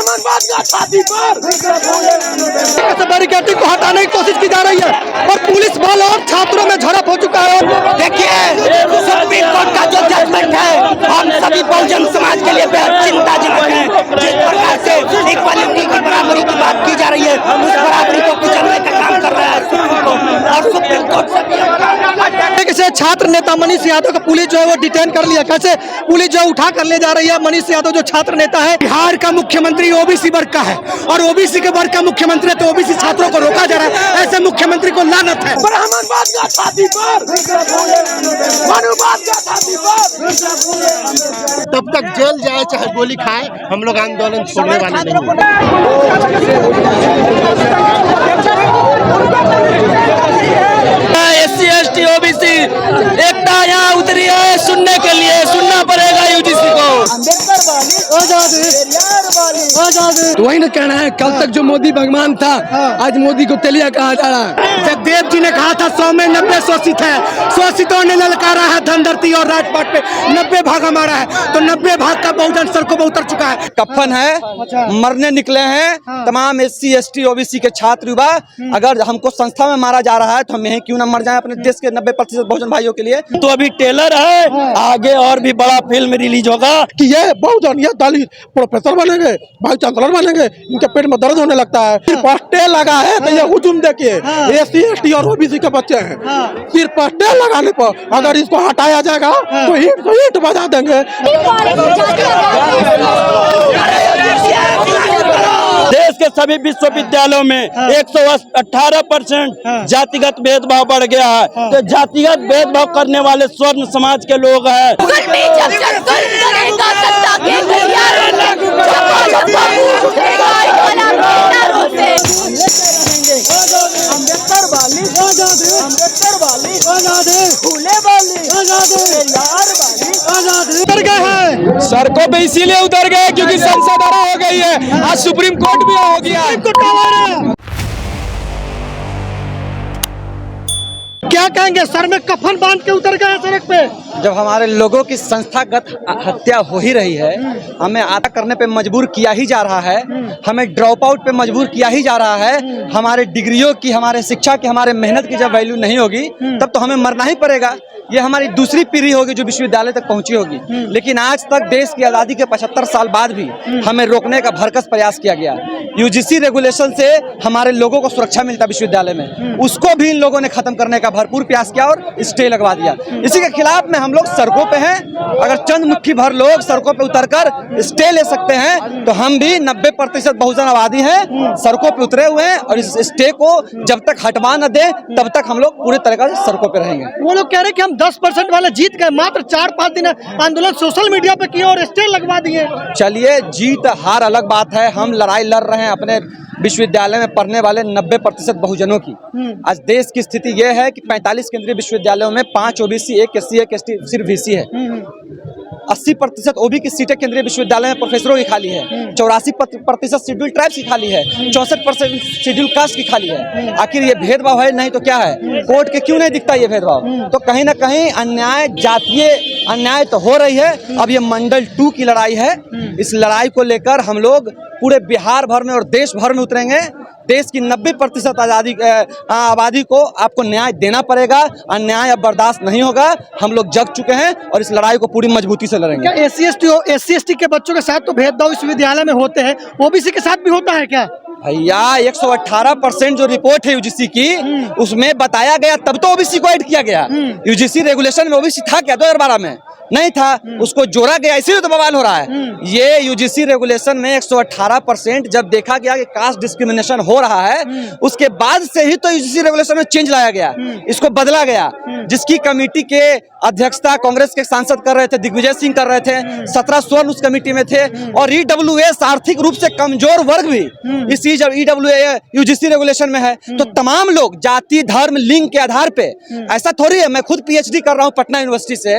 ब्राह्मणवाद का छाती पर बैरिकेडिंग को हटाने की कोशिश की जा रही है और पुलिस बल और छात्रों में झड़प हो चुका है। देखिए सुप्रीम कोर्ट का जो जजमेंट है हम सभी बहुजन समाज के लिए बेहद चिंताजनक है। जिस प्रकार से इक्वालिटी की बराबरी की बात की जा रही है उस बराबरी को कुचलने का काम कर रहा है सुप्रीम कोर्ट और सुप्रीम कोर्ट से कैसे छात्र नेता मनीष यादव को पुलिस जो है वो डिटेन कर लिया, कैसे पुलिस जो उठा कर ले जा रही है। मनीष यादव जो छात्र नेता है, बिहार का मुख्यमंत्री ओबीसी वर्ग का है और ओबीसी के वर्ग का मुख्यमंत्री है, तो ओबीसी छात्रों को रोका जा रहा है। ऐसे मुख्यमंत्री को लानत है। ब्राह्मणवाद का छाती पर मनुवाद का छाती पर तब तक जेल जाए चाहे गोली खाए, हम लोग आंदोलन छोड़ने वाले नहीं हैं। SC ST OBC एकता यहाँ उतरी है सुनने के लिए, सुनना पड़ेगा यूजीसी को। तो वही ना कहना है, कल तक जो मोदी भगवान था आज मोदी को तेलिया कहा जा रहा है। जगदेव जी ने कहा था 100 में 90 शोषित है, शोषितों ने ललकारा है धन धरती और राजपाट पे 90 भाग हमारा है, तो 90 भाग का बहुजन सड़कों पर उतर चुका है। कफन है, मरने निकले हैं तमाम SC ST OBC के छात्र युवा। अगर हमको संस्था में मारा जा रहा है तो हम यहीं क्यों न मर जाएं अपने देश के 90% बहुजन भाइयों के लिए। तो अभी टेलर है, आगे और भी बड़ा फिल्म रिलीज होगा कि ये बहुजन, ये दलित प्रोफेसर बनेंगे, भाई चांसलर बनेंगे, इनके पेट में दर्द होने लगता है। सिर्फ स्टे लगा है तो ये हुजूम देखिए, SC ST और OBC के बच्चे हैं। सिर्फ स्टे लगाने पर अगर इसको हटाया जाएगा तो ईंट बजा देंगे। देश के सभी विश्वविद्यालयों में 118% जातिगत भेदभाव बढ़ गया है। तो जातिगत भेदभाव करने वाले स्वर्ण समाज के लोग हैं। उतर गए हैं सड़कों पे इसीलिए उतर गए क्योंकि संसद हो गई है, आज सुप्रीम कोर्ट भी हो गया है। क्या कहेंगे, सर में कफन बांध के उतर गए सड़क पे। जब हमारे लोगों की संस्थागत हत्या हो ही रही है, हमें आधा करने पे मजबूर किया ही जा रहा है, हमें ड्रॉप आउट पे मजबूर किया ही जा रहा है, हमारे डिग्रियों की, हमारे शिक्षा की, हमारे मेहनत की जब वैल्यू नहीं होगी तब तो हमें मरना ही पड़ेगा। ये हमारी दूसरी पीढ़ी होगी जो विश्वविद्यालय तक पहुंची होगी। लेकिन आज तक देश की आज़ादी के 75 साल बाद भी हमें रोकने का भरकस प्रयास किया गया। यूजीसी रेगुलेशन से हमारे लोगों को सुरक्षा मिलता विश्वविद्यालय में, उसको भी इन लोगों ने खत्म करने का भरपूर प्रयास किया और स्टे लगवा दिया। इसी के खिलाफ में हम लोग सड़कों पे हैं। अगर चंद मुट्ठी भर लोग सड़कों पे उतरकर स्टे ले सकते हैं तो हम भी 90% बहुजन आबादी है सड़कों पे उतरे हुए हैं और इस स्टे को जब तक हटवा न दे तब तक हम लोग पूरे तरह से सड़कों पे रहेंगे। वो लोग कह रहे हैं कि हम 10% वाले जीत गए, मात्र 4-5 दिन आंदोलन सोशल मीडिया पे किए और स्टे लगवा दिए। चलिए, जीत हार अलग बात है, हम लड़ाई लड़ रहे हैं अपने विश्वविद्यालय में पढ़ने वाले 90% बहुजनों की। आज देश की स्थिति यह है कि 45 केंद्रीय विश्वविद्यालयों में 5 OBC, 1 SC, 1 ST, सिर्फ VC है। 80% OBC की सीटें केंद्रीय विश्वविद्यालय में प्रोफेसरों की खाली है, 84% शेड्यूल ट्राइब्स की खाली है, 64% शेड्यूल कास्ट की खाली है। आखिर ये भेदभाव है नहीं तो क्या है? कोर्ट के क्यों नहीं दिखता ये भेदभाव? तो कहीं ना कहीं अन्याय, जातीय अन्याय तो हो रही है। अब ये मंडल 2 की लड़ाई है। इस लड़ाई को लेकर हम लोग पूरे बिहार भर में और देश भर में उतरेंगे। देश की 90% आबादी को आपको न्याय देना पड़ेगा। अन्याय अब बर्दाश्त नहीं होगा। हम लोग जग चुके हैं और इस लड़ाई को पूरी मजबूती से लड़ेंगे। क्या SC ST के बच्चों के साथ तो भेदभाव विश्वविद्यालय में होते हैं, OBC के साथ भी होता है क्या? भैया 118% जो रिपोर्ट है यूजीसी की उसमें बताया गया, तब तो OBC को ऐड किया गया। यूजीसी रेगुलेशन में OBC था क्या 2012 में? नहीं था, उसको जोड़ा गया, इसीलिए तो बवाल हो रहा है। ये यूजीसी रेगुलेशन में 118% जब देखा गया कि कास्ट डिस्क्रिमिनेशन हो रहा है, उसके बाद से ही तो यूजीसी रेगुलेशन में चेंज लाया गया, इसको बदला गया। जिसकी कमेटी के अध्यक्षता कांग्रेस के सांसद कर रहे थे, दिग्विजय सिंह कर रहे थे, 17 स्वर्ण उस कमेटी में थे और EWS आर्थिक रूप से कमजोर वर्ग भी इस यूजीसी रेगुलेशन में है, तो तमाम लोग जाति धर्म लिंग के आधार पे, ऐसा थोड़ी है। मैं खुद पीएचडी कर रहा हूँ पटना यूनिवर्सिटी से,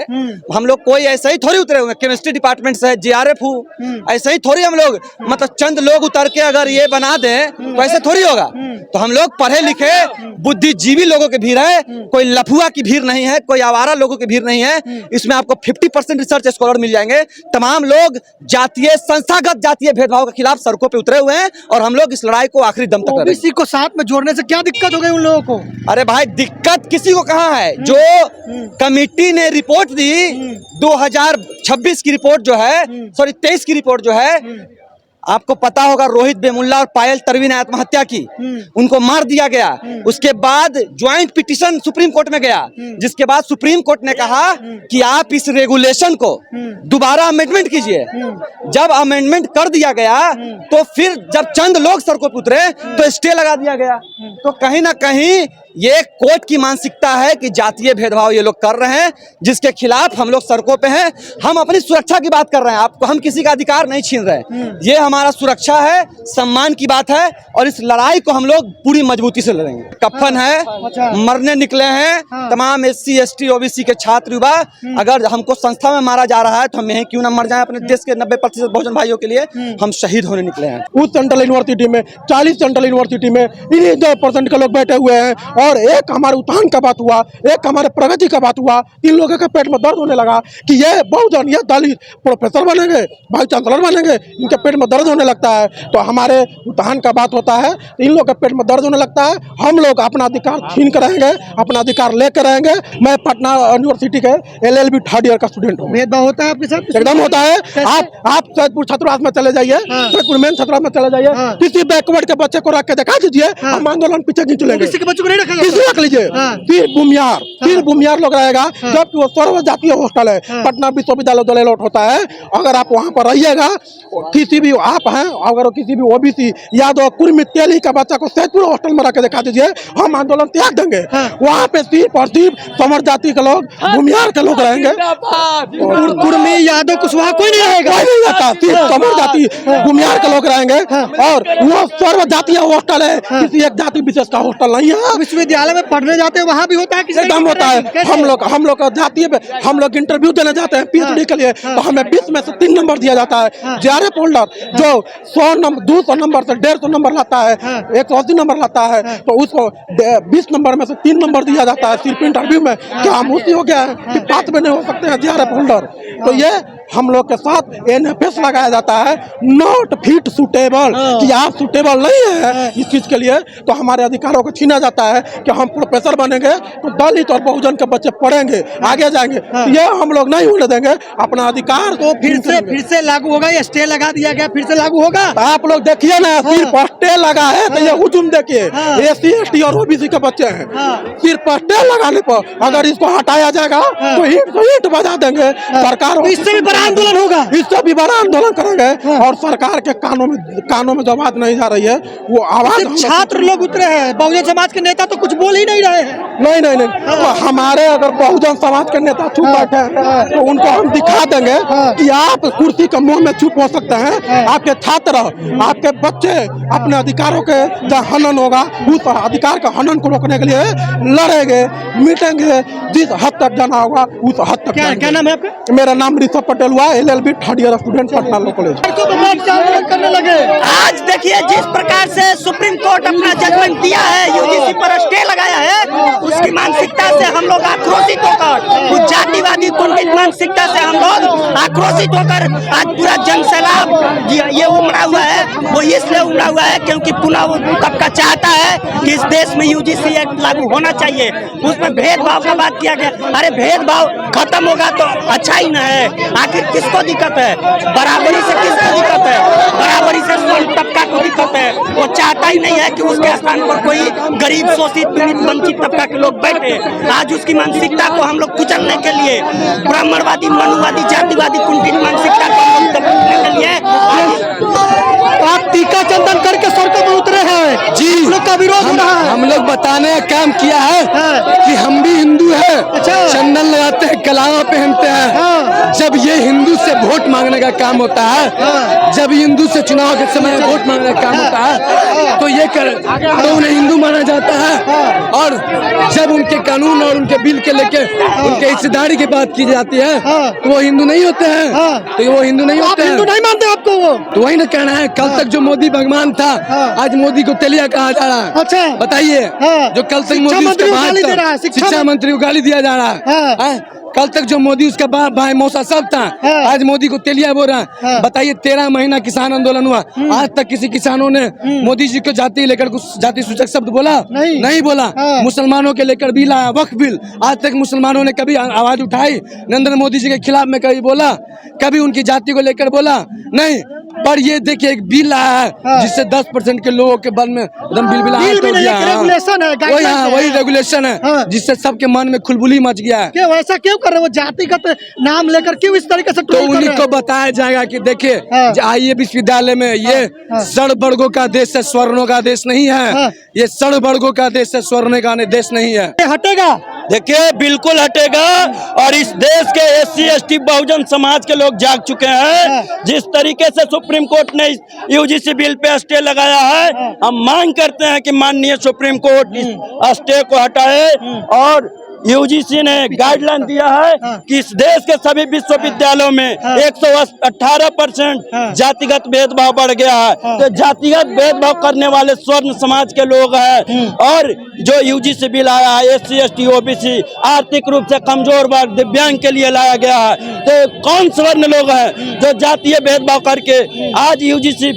हम लोग कोई ऐसा ही थोड़ी उतरे हुए, केमिस्ट्री डिपार्टमेंट से जेआरएफ हूँ, ऐसे ही थोड़ी हम लोग मतलब चंद लोग उतर के अगर ये बना दें तो ऐसे थोड़ी होगा। तो हम लोग पढ़े लिखे बुद्धिजीवी लोगों की भीड़ है, कोई लफुआ की भीड़ नहीं है, कोई आवारा लोगों की भीड़ नहीं है। इसमें आपको 50% रिसर्च स्कॉलर मिल जाएंगे। तमाम लोग जातीय संस्थागत जातीय भेदभाव के खिलाफ सड़कों पे उतरे हुए हैं और हम लोग इस लड़ाई को आखिरी दम तक लड़ेंगे। ओबीसी को साथ में जोड़ने से क्या दिक्कत हो गई उन लोगों को? अरे भाई दिक्कत किसी को कहाँ है? जो कमिटी ने रिपोर्ट दी 2026 की रिपोर्ट जो है, सॉरी 23 की रिपोर्ट जो है, आपको पता होगा रोहित बेमुल्ला और पायल तरवीन ने आत्महत्या की, उनको मार दिया गया। उसके बाद ज्वाइंट पिटीशन सुप्रीम कोर्ट में गया, जिसके बाद सुप्रीम कोर्ट ने कहा कि आप इस रेगुलेशन को दोबारा अमेंडमेंट कीजिए। जब अमेंडमेंट कर दिया गया तो फिर जब चंद लोग सड़कों पर उतरे तो स्टे लगा दिया गया। तो कहीं ना कहीं ये कोर्ट की मानसिकता है कि जातीय भेदभाव ये लोग कर रहे हैं, जिसके खिलाफ हम लोग सड़कों पे हैं। हम अपनी सुरक्षा की बात कर रहे हैं, आपको हम किसी का अधिकार नहीं छीन रहे। ये हमारा सुरक्षा है, सम्मान की बात है और इस लड़ाई को हम लोग पूरी मजबूती से लड़ेंगे। कफन है, मरने निकले हैं तमाम SC ST OBC के छात्र युवा। अगर हमको संस्था में मारा जा रहा है तो हम यहीं क्यों ना मर जाएं अपने देश के 90% बहुजन भाइयों के लिए। हम शहीद होने निकले हैं। उस सेंट्रल यूनिवर्सिटी में 40 सेंट्रल यूनिवर्सिटी में इन्हीं 2% के लोग बैठे हुए हैं और एक हमारे उत्थान का बात हुआ, एक हमारे प्रगति का बात हुआ। इन लोगों के पेट में दर्द होने लगा कि ये बहुजन, ये दलित प्रोफेसर बनेंगे, वाइस चांसलर बनेंगे, इनके पेट में दर्द होने लगता है। तो हमारे उत्थान का बात होता है तो इन लोगों के पेट में दर्द होने लगता है। हम लोग अपना अधिकार छीन कर रहेंगे, अपना अधिकार लेकर रहेंगे। मैं पटना यूनिवर्सिटी के LLB 3rd ईयर का स्टूडेंट हूँ। भेदभाव होता है आपके साथ? एकदम होता है। आप सैदपुर छात्रावास में चले जाइए, सैदपुर मेन छात्रावास में चले जाइए, किसी बैकवर्ड के बच्चे को रख के दिखा दीजिए, हम आंदोलन पीछे खींच लेंगे। किसी के बच्चों को नहीं रखा किसी रख लीजिए, फिर बुमियार लोग रहेगा, जबकि वो सर्व जातीय हॉस्टल है। पटना विश्वविद्यालय दलेलौट होता है। अगर आप वहाँ पर रहिएगा, किसी भी आप हैं, अगर किसी भी OBC यादव कुर्मी तेली का बच्चा को सैदपुर हॉस्टल में रख के दिखा दीजिए, हम आंदोलन त्याग देंगे। वहाँ पे सिर्फ और सिर्फ समर जाति के लोग, भूमियार के लोग रहेंगे। कुर्मी यादव कुशवाहा कोई नहीं रहेगा, कोई नहीं रहता, सिर्फ समर जाति भूमियार के लोग रहेंगे। और वो सर्व जातीय हॉस्टल है, किसी एक जाति विशेष का हॉस्टल नहीं है। विश्वविद्यालय में पढ़ने जाते हैं वहाँ भी होता है? एकदम होता है। हम लोग जातीय पे हम लोग इंटरव्यू देने जाते हैं PhD के लिए, तो हमें 20 में से 3 नंबर दिया जाता है। JRF होल्डर जो 100 नंबर 200 नंबर से 150 नंबर लाता है, 180 नंबर लाता है, तो उसको 20 नंबर में से 3 नंबर दिया जाता है सिर्फ इंटरव्यू में। क्या हम उसी हो गया है कि बात में नहीं हो सकते हैं JRF होल्डर? तो ये हम लोग के साथ NFS लगाया जाता है, नॉट फिट सुटेबल, कि आप सुटेबल नहीं है इस चीज के लिए। तो हमारे अधिकारों को छीना जाता है कि हम प्रोफेसर बनेंगे तो दलित और बहुजन के बच्चे पढ़ेंगे, आगे जाएंगे। ये हम लोग नहीं होने देंगे। अपना अधिकार तो फिर से लागू होगा, ये स्टे लगा दिया गया, फिर से लागू होगा। आप लोग देखिए ना, सिर्फ स्टे लगा है तो ये हुजूम देखिए। SC ST और OBC के बच्चे हैं, सिर्फ स्टे लगाने पर अगर इसको हटाया जाएगा तो ईंट बजा देंगे सरकार। इससे भी बड़ा आंदोलन होगा, इससे भी बड़ा आंदोलन करेंगे। और सरकार के कानों में जो बात नहीं जा रही है वो आवाज। छात्र लोग उतरे हैं, बहुजन समाज के नेता तो कुछ बोल ही नहीं रहे हैं। नहीं तो हमारे अगर बहुजन समाज के नेता चुप बैठे हैं तो उनको हम दिखा देंगे कि आप कुर्सी के मुंह में चुप हो सकते हैं। आपके छात्र, आपके बच्चे अपने अधिकारों के जहाँ हनन होगा, उस अधिकार के हनन को रोकने के लिए लड़ेंगे, मिटेंगे। जिस हद तक जाना होगा उस हद तक। क्या नाम है आपका? मेरा नाम ऋषभ पटेल हुआ, LLB 3rd year student, Patna law college. करने लगे। आज देखिए जिस प्रकार से सुप्रीम कोर्ट अपना जजमेंट दिया है, UGC पर स्टे लगाया है, उसकी मानसिकता से हम लोग आक्रोशित होकर, उस जातिवादी कुंठित मानसिकता से हम लोग आक्रोशित होकर आज पूरा जन सैलाब ये उमड़ा हुआ है। वो इसलिए उमड़ा हुआ है क्योंकि पुनः वो तबका चाहता है कि इस देश में UGC एक्ट लागू होना चाहिए। उसमें भेदभाव का बात किया गया। अरे भेदभाव खत्म होगा तो अच्छा ही ना है। आखिर किसको दिक्कत है? बराबरी से किसको दिक्कत है? बराबरी से तबका को दिक्कत है। वो चाहता ही नहीं है कि उसके स्थान पर कोई गरीब, शोषित, पीड़ित, वंचित तबका के लोग बैठे। आज उसकी मानसिकता को हम लोग कुचलने के लिए, ब्राह्मणवादी, मनुवादी, जातिवादी कुंठित मानसिकता को हम लोग दबाने के लिए आप टीका चंदन करके सड़कों पर उतरे हैं जी। हम लोग का विरोध हो रहा है। हम लोग बताने का काम किया है कि हम भी हिंदू हैं। अच्छा। चंदन लगाते हैं, कलावा पहनते हैं। जब ये हिंदू से वोट मांगने का काम होता है, जब हिंदू से चुनाव के समय वोट मांगने का काम होता है, तो ये तो उन्हें हिंदू माना जाता है। और जब उनके कानून और उनके बिल के लेके उनके हिस्सेदारी की बात की जाती है तो वो हिंदू नहीं होते हैं। तो वो हिंदू नहीं होते हैं। हिंदू नहीं मानते आपको वो? तो वही ना कहना है, कल तक जो मोदी भगवान था आज मोदी को तेलिया कहा जा रहा है। अच्छा। बताइए, जो कल तक मोदी उसके बाद शिक्षा मंत्री को गाली दिया जा रहा है। कल तक जो मोदी उसका बाप भाई मौसा सब था, आज मोदी को तेलिया बोल रहा है। बताइए, 13 महीना किसान आंदोलन हुआ, आज तक किसी किसानों ने मोदी जी को जाति लेकर कुछ जाति सूचक शब्द बोला? नहीं बोला। मुसलमानों के लेकर बिल आया, वक्फ बिल, आज तक मुसलमानों ने कभी आवाज उठाई नरेंद्र मोदी जी के खिलाफ में? कभी बोला? कभी उनकी जाति को लेकर बोला? नहीं। पर ये देखिए, एक बिल आया है जिससे 10% के लोगों के बल में एकदम बिलबिलाहट हो गया है। वही रेगुलेशन है जिससे सबके मन में खुलबुली मच गया है। क्यों ऐसा क्यों कर रहे हो? जातिगत नाम लेकर क्यों इस तरीके से तो उन्हीं को बताया जाएगा कि देखिए, आइए विश्वविद्यालय में, ये सड़ वर्गों का देश है, स्वर्णों का देश नहीं है। ये सड़ वर्गों का देश है, स्वर्ण का देश नहीं है। हटेगा? देखिए, बिल्कुल हटेगा। और इस देश के SC ST बहुजन समाज के लोग जाग चुके हैं। जिस तरीके से सुप्रीम कोर्ट ने UGC बिल पे स्टे लगाया है, हम मांग करते हैं कि माननीय सुप्रीम कोर्ट इस स्टे को हटाए। और UGC ने गाइडलाइन दिया है कि इस देश के सभी विश्वविद्यालयों में 118% जातिगत भेदभाव बढ़ गया है। तो जातिगत भेदभाव करने वाले स्वर्ण समाज के लोग हैं। और जो UGC बिल आया है SC ST OBC आर्थिक रूप से कमजोर वर्ग दिव्यांग के लिए लाया गया है। तो कौन स्वर्ण लोग हैं जो जातीय भेदभाव करके आज UGC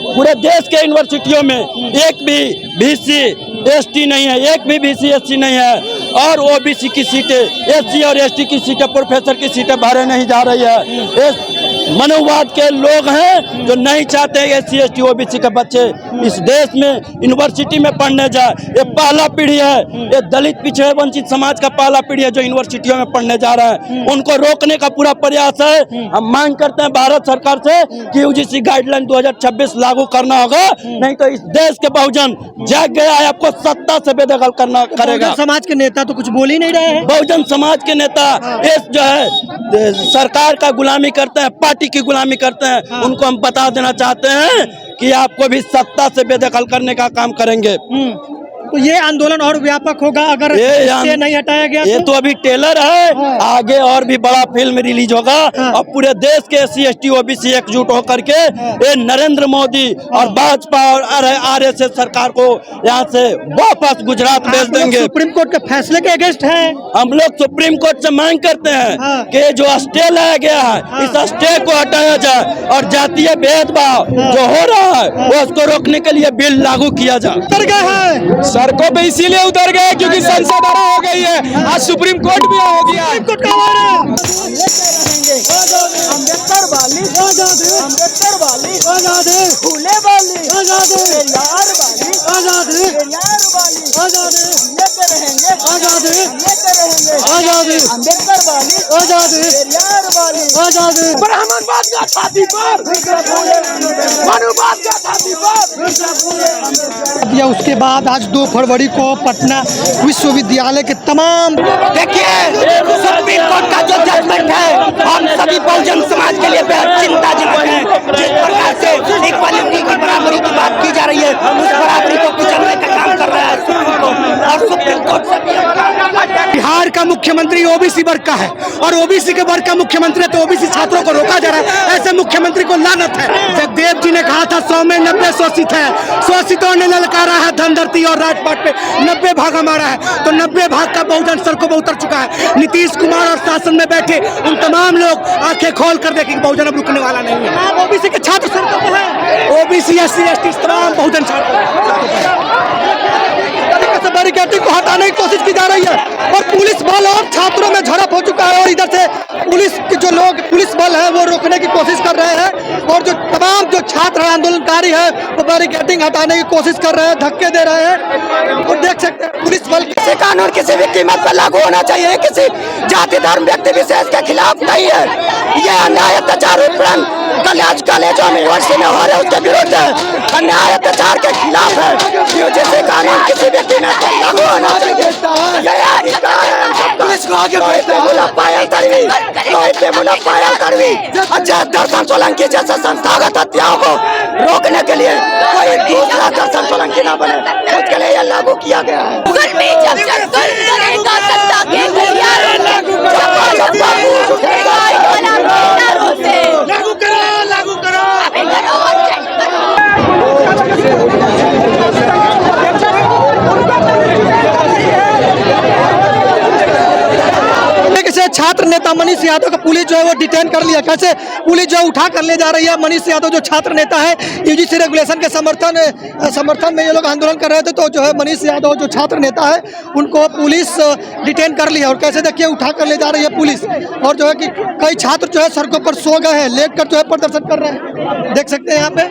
पूरे देश के यूनिवर्सिटियों में एक भी BC ST नहीं है, एक भी BC SC नहीं है। और OBC की सीटें, SC और ST की सीटें, प्रोफेसर की सीटें भरे नहीं जा रही है। इस मनोवाद के लोग हैं जो नहीं चाहते SC ST OBC के बच्चे इस देश में यूनिवर्सिटी में पढ़ने जाए। ये पहला पीढ़ी है, ये दलित पिछड़े वंचित समाज का पहला पीढ़ी है जो यूनिवर्सिटियों में पढ़ने जा रहा है। उनको रोकने का पूरा प्रयास है। हम मांग करते हैं भारत सरकार से कि UGC गाइडलाइन 2026 लागू करना होगा, नहीं तो इस देश के बहुजन जाग गया है, आपको सत्ता से बेदखल करना करेगा। समाज के नेता तो कुछ बोल ही नहीं रहे हैं। बहुजन समाज के नेता इस जो है सरकार का गुलामी करते हैं, पार्टी की गुलामी करते हैं। उनको हम बता देना चाहते हैं कि आपको भी सत्ता से बेदखल करने का काम करेंगे। तो ये आंदोलन और व्यापक होगा अगर ये नहीं हटाया गया। ये तो अभी टेलर है, आगे और भी बड़ा फिल्म रिलीज होगा। और पूरे देश के SC ST OBC एकजुट होकर के ये नरेंद्र मोदी और भाजपा और RSS सरकार को यहाँ से वापस गुजरात भेज देंगे। सुप्रीम कोर्ट के फैसले के अगेंस्ट है। हम लोग सुप्रीम कोर्ट से मांग करते हैं कि जो स्टे लाया गया है इस स्टे को हटाया जाए और जातीय भेदभाव जो हो रहा है वो उसको रोकने के लिए बिल लागू किया जाए। उतर गए हैं सड़कों पे इसीलिए उतर गए क्योंकि संसद हो गई है, आज सुप्रीम कोर्ट भी हो गया। अम्बेडकर वाली आजादी, अम्बेडकर वाली आजादी, फूले वाली आजादी, यार वाली आजादी, यार वाली आजादी, लेते रहेंगे आजादी, लेते रहेंगे आजादी, अम्बेडकर वाली आजादी, यार वाली आजादी। ब्राह्मणवाद का छाती पर, मनुवाद का छाती पर। या उसके बाद आज 2 फरवरी को पटना विश्वविद्यालय के तमाम देखिए, सुप्रीम कोर्ट का जो जजमेंट है हम सभी बहुजन समाज के लिए बेहद चिंताजनक है। जिस प्रकार से इक्वालिटी की बराबरी की बात की जा रही है, उस बराबरी को कुचलने का काम कर रहा है सुप्रीम कोर्ट। और सुप्रीम कोर्ट से बिहार का मुख्यमंत्री OBC वर्ग का है और OBC के वर्ग का मुख्यमंत्री है, तो OBC छात्रों को रोका जा रहा है। ऐसे मुख्यमंत्री को लानत है। जगदेव जी ने कहा था 100 में 90 शोषित है, शोषितों ने ललकारा है धनधरती और राजपाट पे 90 भाग हमारा है। तो 90 भाग का बहुजन सड़कों पर उतर चुका है। नीतीश कुमार और शासन में बैठे उन तमाम लोग आंखें खोल कर देखें कि बहुजन अब रुकने वाला नहीं है। OBC के छात्र सड़कों पर हैं। OBC SC ST तमाम बहुजन बैरिकेडिंग को हटाने की कोशिश की जा रही है और पुलिस बल और छात्रों में झड़प हो चुका है। और इधर से पुलिस के जो लोग पुलिस बल है वो रोकने की कोशिश कर रहे हैं और जो तमाम जो छात्र आंदोलनकारी है वो बैरिकेडिंग हटाने की कोशिश कर रहे हैं, धक्के दे रहे हैं। और देख सकते हैं पुलिस बल किसी कानून किसी भी कीमत पर लागू होना चाहिए, किसी जाति धर्म व्यक्ति विशेष के खिलाफ नहीं है। ये अन्याय अत्याचार उत्पीड़न कॉलेजों में यूनिवर्सिटी में हो रहे उसके विरुद्ध है, अन्याय अत्याचार के खिलाफ है। UGC कानून किसी भी कीमत पर लागू होना चाहिए। यह अधिकार है। पुलिस को आगे अच्छा दर्शन सोलंकी जैसे संस्थागत हत्याओं को रोकने के लिए कोई दूसरा दर्शन सोलंकी ना बने, उसके लिए यह लागू किया गया है। लागू करो कैसे छात्र नेता मनीष यादव को पुलिस जो है वो डिटेन कर लिया, कैसे पुलिस जो उठा कर ले जा रही है। मनीष यादव जो छात्र नेता है, यूजीसी रेगुलेशन के समर्थन में ये लोग आंदोलन कर रहे थे, तो जो है मनीष यादव जो छात्र नेता है उनको पुलिस डिटेन कर लिया और कैसे देखिए उठा कर ले जा रही है पुलिस। और जो है कि कई छात्र जो है सड़कों पर सो गए हैं, लेट कर जो है प्रदर्शन कर रहे हैं, देख सकते हैं यहाँ पे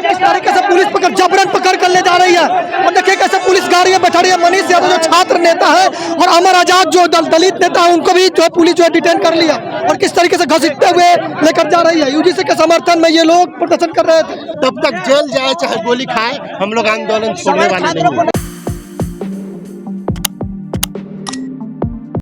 किस तरीके से पुलिस जबरन पकड़ कर ले जा रही है। और देखिए कैसे पुलिस गाड़ी में बैठा रही है। मनीष यादव जो छात्र नेता है और अमर आजाद जो दलित नेता है उनको भी जो है पुलिस जो है डिटेन कर लिया और किस तरीके से घसीटते हुए लेकर जा रही है। यूजीसी के समर्थन में ये लोग प्रदर्शन कर रहे थे। तब तक जेल जाए चाहे गोली खाए, हम लोग आंदोलन छोड़ने वाले नहीं हैं।